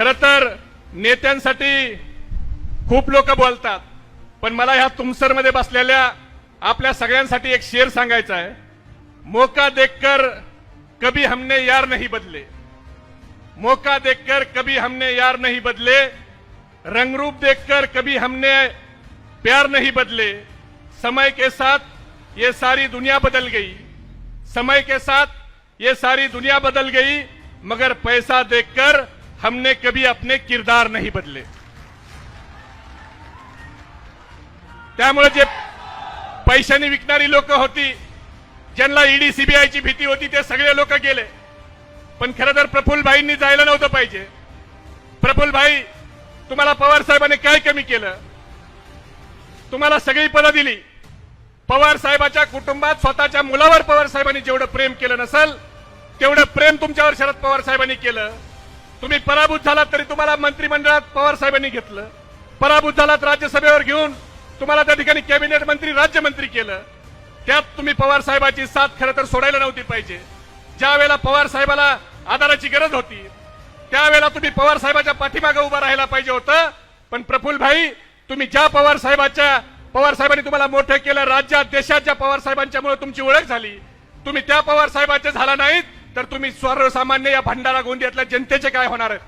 खरं तर नेत्यांसाठी खूप लोक बोलतात, पण मला ह्या तुमसरमध्ये बसलेल्या आपल्या सगळ्यांसाठी एक शेर सांगायचा आहे। मौका देखकर कभी हमने यार नहीं बदले, मौका देखकर कभी हमने यार नहीं बदले, रंगरूप देखकर कभी हमने प्यार नहीं बदले। समय के साथ ये सारी दुनिया बदल गई, समय के साथ ये सारी दुनिया बदल गई, मगर पैसा देखकर हमने कभी अपने किरदार नहीं बदले। त्यामुळे जे पैशाने विकणारी लोक होती, ज्यांना ईडी सीबीआयची भीती होती, ते सगळे लोक गेले। पण खरं तर प्रफुल्लभाईंनी जायला नव्हतं पाहिजे। प्रफुल्लभाई, तुम्हाला पवार साहेबांनी काय कमी केलं? तुम्हाला सगळी पदं दिली। पवार साहेबाच्या कुटुंबात स्वतःच्या मुलावर पवार साहेबांनी जेवढं प्रेम केलं नसेल, तेवढं प्रेम तुमच्यावर शरद पवार साहेबांनी केलं। तुम्ही पराभूत झालात तरी तुम्हाला मंत्रिमंडळात पवार साहेबांनी घेतलं, पराभूत झालात राज्यसभेवर घेऊन तुम्हाला त्या ठिकाणी कॅबिनेट मंत्री राज्यमंत्री केलं। त्यात तुम्ही पवार साहेबाची साथ खरं तर सोडायला नव्हती पाहिजे। ज्या वेळेला पवार साहेबाला आधाराची गरज होती, त्यावेळेला तुम्ही पवार साहेबाच्या पाठीमागे उभा राहायला पाहिजे होतं। पण प्रफुल्लभाई, तुम्ही ज्या पवार साहेबांनी तुम्हाला मोठं केलं, राज्यात देशात ज्या पवार साहेबांच्यामुळे तुमची ओळख झाली, तुम्ही त्या पवार साहेबांचे झाला नाहीत तर तुम्ही सर्वसामान्य या भंडारा गोंदियातल्या जनतेचे काय होणार आहेत?